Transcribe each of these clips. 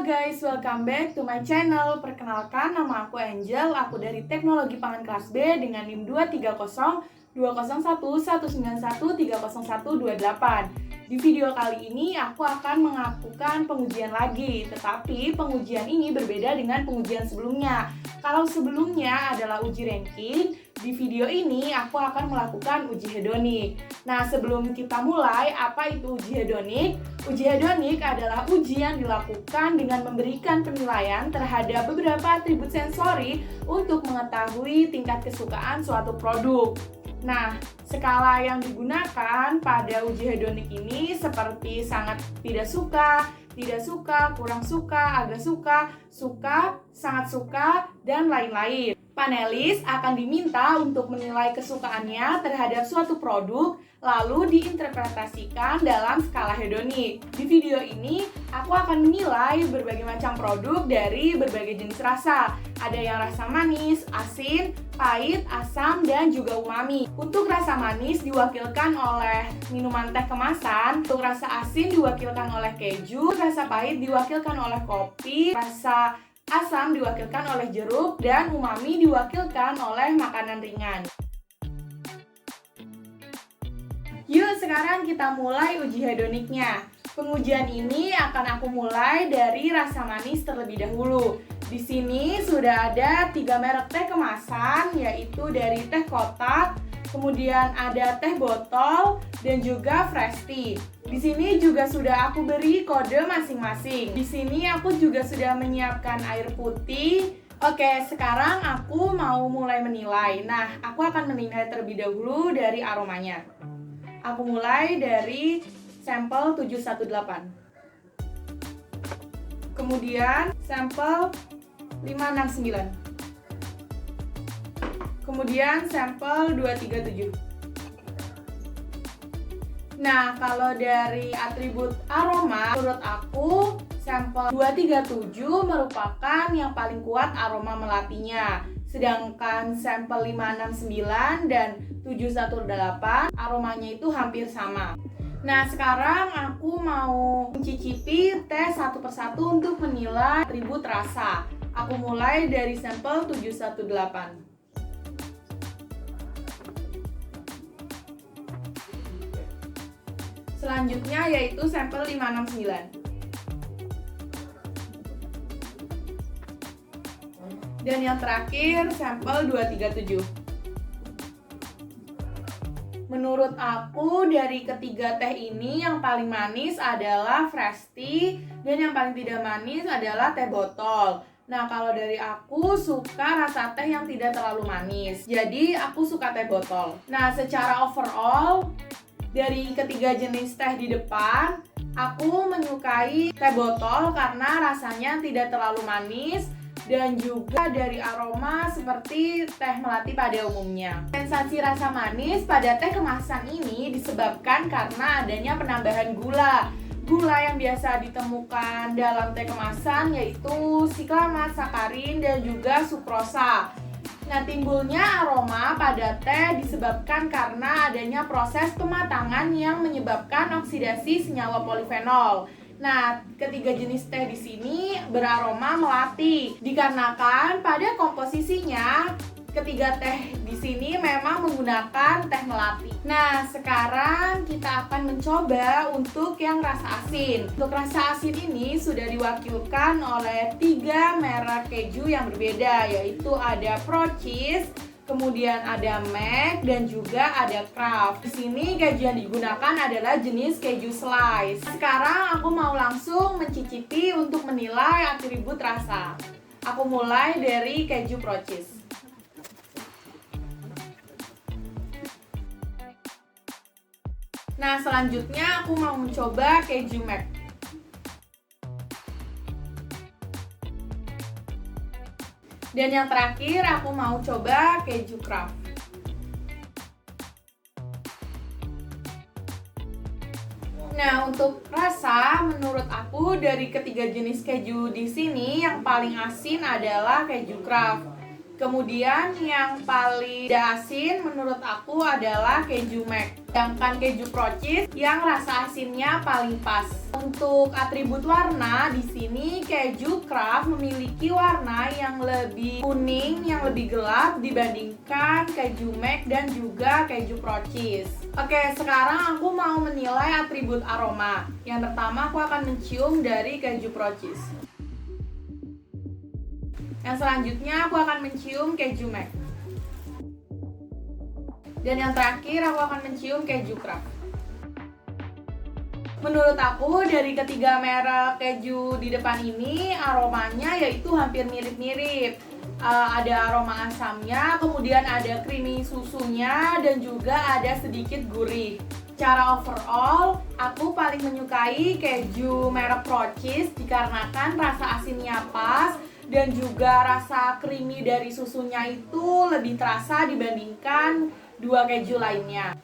Halo guys, welcome back to my channel. Perkenalkan, nama aku Angel. Aku dari Teknologi Pangan Kelas B dengan NIM 230-201-191-30128. Di video kali ini aku akan melakukan pengujian lagi, tetapi pengujian ini berbeda dengan pengujian sebelumnya. Kalau sebelumnya adalah uji ranking, di video ini aku akan melakukan uji hedonik. Nah, sebelum kita mulai, apa itu uji hedonik? Uji hedonik adalah uji yang dilakukan dengan memberikan penilaian terhadap beberapa atribut sensori untuk mengetahui tingkat kesukaan suatu produk. Nah, skala yang digunakan pada uji hedonik ini seperti sangat tidak suka, kurang suka, agak suka, sangat suka, dan lain-lain. Panelis akan diminta untuk menilai kesukaannya terhadap suatu produk, lalu diinterpretasikan dalam skala hedonik. Di video ini, aku akan menilai berbagai macam produk dari berbagai jenis rasa. Ada yang rasa manis, asin, pahit, asam, dan juga umami. Untuk rasa manis diwakilkan oleh minuman teh kemasan, untuk rasa asin diwakilkan oleh keju, rasa pahit diwakilkan oleh kopi, rasa asam diwakilkan oleh jeruk, dan umami diwakilkan oleh makanan ringan. Yuk, sekarang kita mulai uji hedoniknya. Pengujian ini akan aku mulai dari rasa manis terlebih dahulu. Di sini sudah ada 3 merek teh kemasan, yaitu dari teh kotak, kemudian ada teh botol, dan juga fresh tea. Di sini juga sudah aku beri kode masing-masing. Di sini aku juga sudah menyiapkan air putih. Oke, sekarang aku mau mulai menilai. Nah, aku akan menilai terlebih dahulu dari aromanya. Aku mulai dari sampel 718. Kemudian sampel 569. Kemudian sampel 237. Nah, kalau dari atribut aroma, menurut aku sampel 237 merupakan yang paling kuat aroma melatinya. Sedangkan sampel 569 dan 718 aromanya itu hampir sama. Nah, sekarang aku mau mencicipi teh satu persatu untuk menilai atribut rasa. Aku mulai dari sampel 718. Selanjutnya yaitu sampel 569. Dan yang terakhir sampel 237. Menurut aku dari ketiga teh ini yang paling manis adalah fresh tea dan yang paling tidak manis adalah teh botol. Nah, kalau dari aku suka rasa teh yang tidak terlalu manis. Jadi aku suka teh botol. Nah, secara overall dari ketiga jenis teh di depan, aku menyukai teh botol karena rasanya tidak terlalu manis dan juga dari aroma seperti teh melati pada umumnya. Sensasi rasa manis pada teh kemasan ini disebabkan karena adanya penambahan gula. Gula yang biasa ditemukan dalam teh kemasan yaitu siklamat, sakarin, dan juga sukrosa. Nah, timbulnya aroma pada teh disebabkan karena adanya proses pematangan yang menyebabkan oksidasi senyawa polifenol. Nah, ketiga jenis teh di sini beraroma melati dikarenakan pada komposisinya ketiga teh di sini memang menggunakan teh melati. Nah, sekarang kita akan mencoba untuk yang rasa asin. Untuk rasa asin ini sudah diwakilkan oleh 3 merek keju yang berbeda, yaitu ada Pro Cheese, kemudian ada Mac, dan juga ada Kraft. Di sini keju yang digunakan adalah jenis keju slice. Sekarang aku mau langsung mencicipi untuk menilai atribut rasa. Aku mulai dari keju Pro Cheese. Nah, selanjutnya aku mau mencoba keju Mac. Dan yang terakhir aku mau coba keju Kraft. Nah, untuk rasa menurut aku dari ketiga jenis keju di sini yang paling asin adalah keju Kraft. Kemudian yang paling tidak asin menurut aku adalah keju Mac. Sedangkan keju Pro Cheese yang rasa asinnya paling pas. Untuk atribut warna di sini keju Kraft memiliki warna yang lebih kuning, yang lebih gelap dibandingkan keju Mac dan juga keju Pro Cheese. Oke, sekarang aku mau menilai atribut aroma. Yang pertama aku akan mencium dari keju Pro Cheese. Yang selanjutnya aku akan mencium keju Mac. Dan yang terakhir aku akan mencium keju Kraft. Menurut aku dari ketiga merek keju di depan ini aromanya yaitu hampir mirip-mirip. Ada aroma asamnya, kemudian ada creamy susunya, dan juga ada sedikit gurih. Secara overall, aku paling menyukai keju merek Pro Cheese dikarenakan rasa asinnya pas dan juga rasa creamy dari susunya itu lebih terasa dibandingkan dua keju lainnya.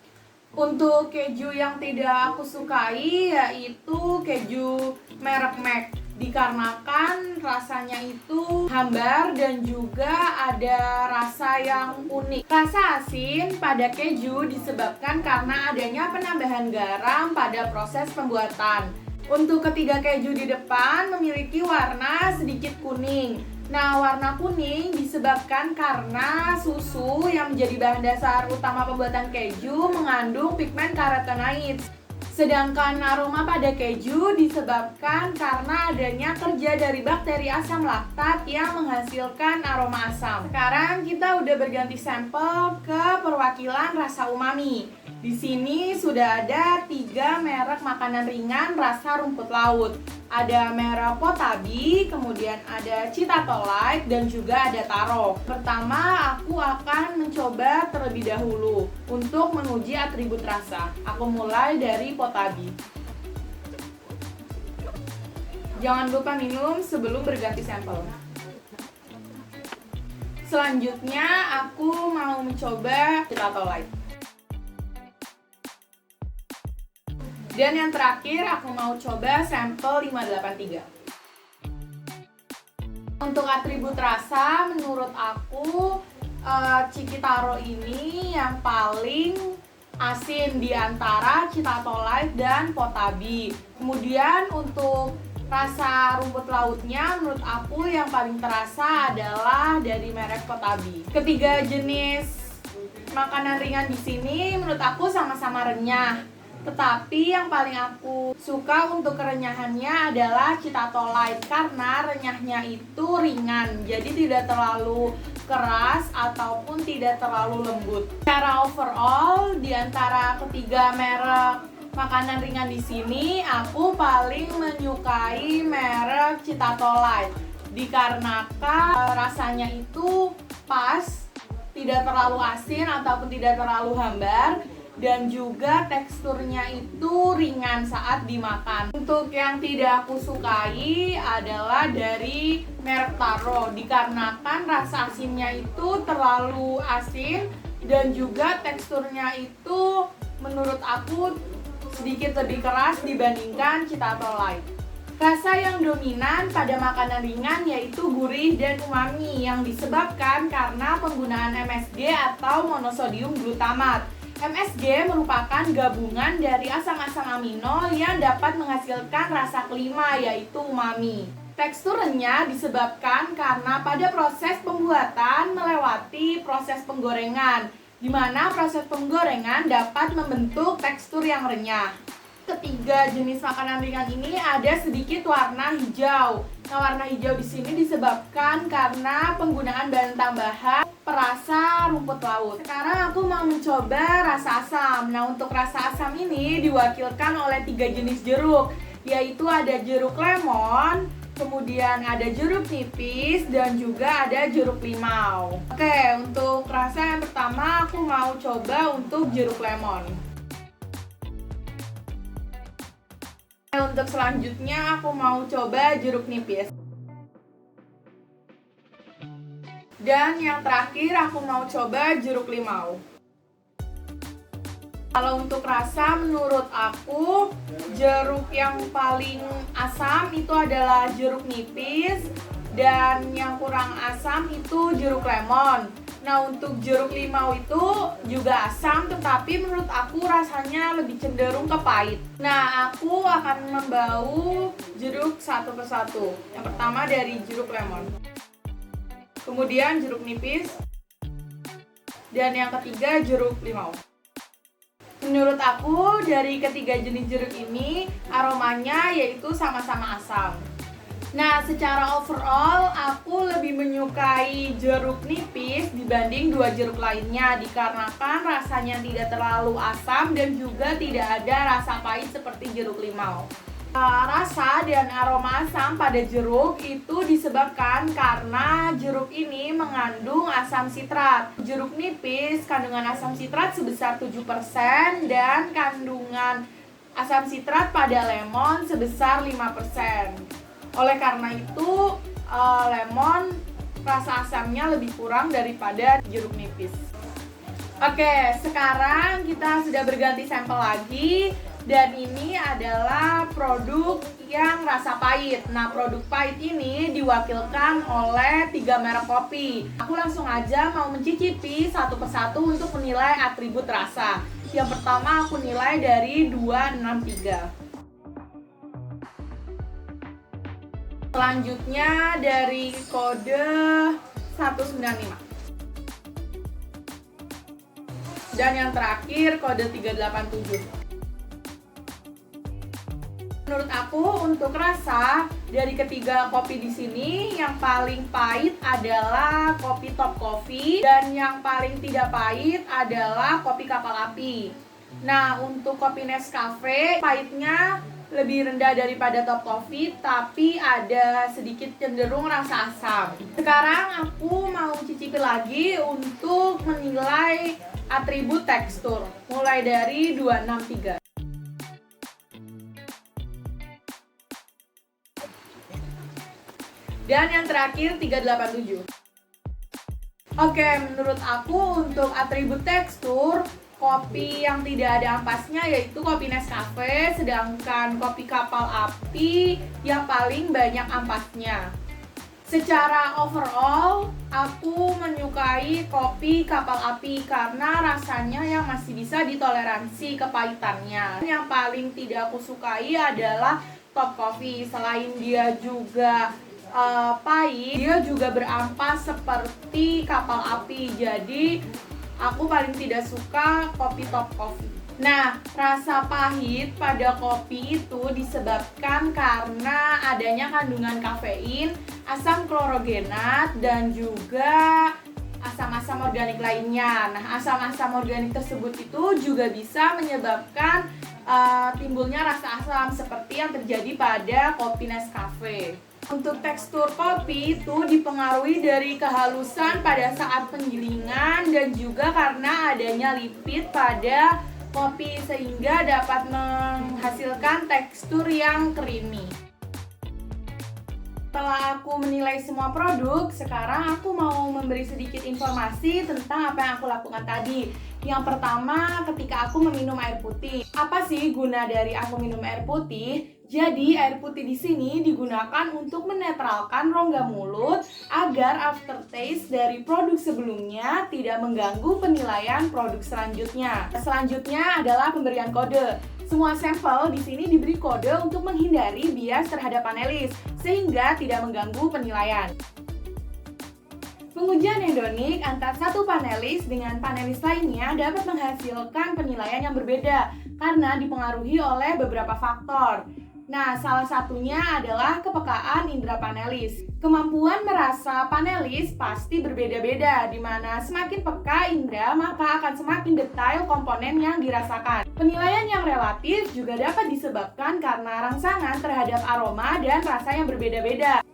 Untuk keju yang tidak aku sukai yaitu keju merek Mac, dikarenakan rasanya itu hambar dan juga ada rasa yang unik. Rasa asin pada keju disebabkan karena adanya penambahan garam pada proses pembuatan. Untuk ketiga keju di depan memiliki warna sedikit kuning. Nah, warna kuning disebabkan karena susu yang menjadi bahan dasar utama pembuatan keju mengandung pigmen carotenoids. Sedangkan aroma pada keju disebabkan karena adanya kerja dari bakteri asam laktat yang menghasilkan aroma asam. Sekarang kita udah berganti sampel ke perwakilan rasa umami. Di sini sudah ada 3 merek makanan ringan rasa rumput laut. Ada merek Potabi, kemudian ada Citato Light, dan juga ada Taro. Pertama, aku akan mencoba terlebih dahulu untuk menguji atribut rasa. Aku mulai dari Potabi. Jangan lupa minum sebelum berganti sampel. Selanjutnya, aku mau mencoba Citato Light. Dan yang terakhir aku mau coba sampel 583. Untuk atribut rasa menurut aku Cikitaro ini yang paling asin di antara Citato Light dan Potabi. Kemudian untuk rasa rumput lautnya menurut aku yang paling terasa adalah dari merek Potabi. Ketiga jenis makanan ringan di sini menurut aku sama-sama renyah. Tetapi yang paling aku suka untuk kerenyahannya adalah Citato Light karena renyahnya itu ringan, jadi tidak terlalu keras ataupun tidak terlalu lembut. Secara overall di antara ketiga merek makanan ringan di sini, aku paling menyukai merek Citato Light dikarenakan rasanya itu pas, tidak terlalu asin ataupun tidak terlalu hambar, dan juga teksturnya itu ringan saat dimakan. Untuk yang tidak aku sukai adalah dari merek Taro dikarenakan rasa asinnya itu terlalu asin dan juga teksturnya itu menurut aku sedikit lebih keras dibandingkan Citato Light. Rasa yang dominan pada makanan ringan yaitu gurih dan umami yang disebabkan karena penggunaan MSG atau monosodium glutamat. MSG merupakan gabungan dari asam-asam amino yang dapat menghasilkan rasa kelima yaitu umami. Tekstur renyah disebabkan karena pada proses pembuatan melewati proses penggorengan, di mana proses penggorengan dapat membentuk tekstur yang renyah. Ketiga jenis makanan ringan ini ada sedikit warna hijau. Nah, warna hijau di sini disebabkan karena penggunaan bahan tambahan perasa rumput laut. Sekarang aku mau mencoba rasa asam. Nah, untuk rasa asam ini diwakilkan oleh 3 jenis jeruk, yaitu ada jeruk lemon, kemudian ada jeruk nipis, dan juga ada jeruk limau. Oke, untuk rasa yang pertama aku mau coba untuk jeruk lemon. Untuk selanjutnya aku mau coba jeruk nipis. Dan yang terakhir aku mau coba jeruk limau. Kalau untuk rasa menurut aku jeruk yang paling asam itu adalah jeruk nipis, Dan yang kurang asam itu jeruk lemon. Nah, untuk jeruk limau itu juga asam, tetapi menurut aku rasanya lebih cenderung ke pahit. Nah, aku akan membau jeruk satu persatu. Yang pertama dari jeruk lemon, kemudian jeruk nipis, dan yang ketiga jeruk limau. Menurut aku, dari ketiga jenis jeruk ini, aromanya yaitu sama-sama asam. Nah, secara overall, aku lebih menyukai jeruk nipis dibanding dua jeruk lainnya, dikarenakan rasanya tidak terlalu asam dan juga tidak ada rasa pahit seperti jeruk limau. Rasa dan aroma asam pada jeruk itu disebabkan karena jeruk ini mengandung asam sitrat. Jeruk nipis kandungan asam sitrat sebesar 7% dan kandungan asam sitrat pada lemon sebesar 5%. Oleh karena itu, lemon rasa asamnya lebih kurang daripada jeruk nipis. Oke, sekarang kita sudah berganti sampel lagi. Dan ini adalah produk yang rasa pahit. Nah, produk pahit ini diwakilkan oleh 3 merek kopi. Aku langsung aja mau mencicipi satu persatu untuk menilai atribut rasa. Yang pertama aku nilai dari 263. Selanjutnya dari kode 195. Dan yang terakhir kode 387. Menurut aku untuk rasa dari ketiga kopi di sini yang paling pahit adalah kopi Top Coffee dan yang paling tidak pahit adalah kopi Kapal Api. Nah, untuk kopi Nescafe pahitnya lebih rendah daripada Top Coffee tapi ada sedikit cenderung rasa asam. Sekarang aku mau cicipi lagi untuk menilai atribut tekstur mulai dari 263. Dan yang terakhir 387. Oke, menurut aku untuk atribut tekstur kopi yang tidak ada ampasnya yaitu kopi Nescafe, sedangkan kopi Kapal Api yang paling banyak ampasnya. Secara overall, aku menyukai kopi Kapal Api karena rasanya yang masih bisa ditoleransi kepahitannya. Yang paling tidak aku sukai adalah Top Coffee. Selain dia juga pahit, dia juga berampas seperti Kapal Api. Jadi aku paling tidak suka kopi Top Coffee. Nah, rasa pahit pada kopi itu disebabkan karena adanya kandungan kafein, asam klorogenat, dan juga asam-asam organik lainnya. Nah, asam-asam organik tersebut itu juga bisa menyebabkan timbulnya rasa asam seperti yang terjadi pada kopi Nescafe. Untuk tekstur kopi itu dipengaruhi dari kehalusan pada saat penggilingan dan juga karena adanya lipid pada kopi sehingga dapat menghasilkan tekstur yang creamy. Setelah aku menilai semua produk, sekarang aku mau memberi sedikit informasi tentang apa yang aku lakukan tadi. Yang pertama, ketika aku meminum air putih. Apa sih guna dari aku minum air putih? Jadi, air putih di sini digunakan untuk menetralkan rongga mulut agar aftertaste dari produk sebelumnya tidak mengganggu penilaian produk selanjutnya. Selanjutnya adalah pemberian kode. Semua sampel di sini diberi kode untuk menghindari bias terhadap panelis, sehingga tidak mengganggu penilaian. Pengujian hedonik antar satu panelis dengan panelis lainnya dapat menghasilkan penilaian yang berbeda karena dipengaruhi oleh beberapa faktor. Nah, salah satunya adalah kepekaan indera panelis. Kemampuan merasa panelis pasti berbeda-beda, di mana semakin peka indera, maka akan semakin detail komponen yang dirasakan. Penilaian yang relatif juga dapat disebabkan karena rangsangan terhadap aroma dan rasa yang berbeda-beda.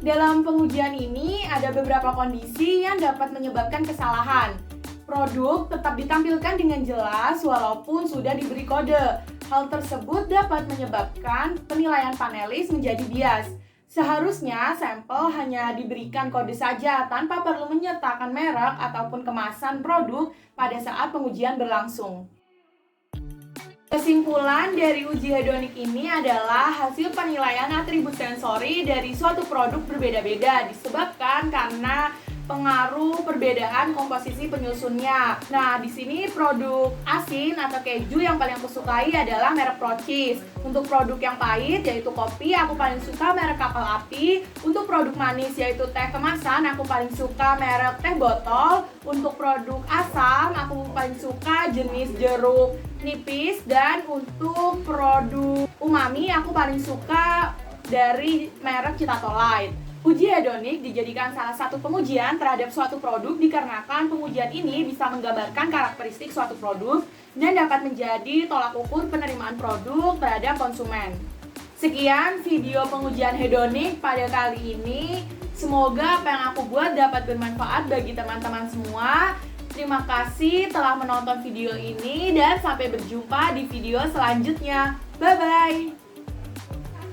Dalam pengujian ini, ada beberapa kondisi yang dapat menyebabkan kesalahan. Produk tetap ditampilkan dengan jelas walaupun sudah diberi kode. Hal tersebut dapat menyebabkan penilaian panelis menjadi bias. Seharusnya sampel hanya diberikan kode saja tanpa perlu menyertakan merek ataupun kemasan produk pada saat pengujian berlangsung. Kesimpulan dari uji hedonik ini adalah hasil penilaian atribut sensori dari suatu produk berbeda-beda disebabkan karena pengaruh perbedaan komposisi penyusunnya. Nah, di sini produk asin atau keju yang paling aku sukai adalah merek Procis. Untuk produk yang pahit yaitu kopi, aku paling suka merek Kapal Api. Untuk produk manis yaitu teh kemasan, aku paling suka merek teh botol. Untuk produk asam, aku paling suka jenis jeruk nipis. Dan untuk produk umami, aku paling suka dari merek Citatolite. Uji hedonik dijadikan salah satu pengujian terhadap suatu produk dikarenakan pengujian ini bisa menggambarkan karakteristik suatu produk dan dapat menjadi tolak ukur penerimaan produk terhadap konsumen. Sekian video pengujian hedonik pada kali ini. Semoga apa yang aku buat dapat bermanfaat bagi teman-teman semua. Terima kasih telah menonton video ini dan sampai berjumpa di video selanjutnya. Bye-bye!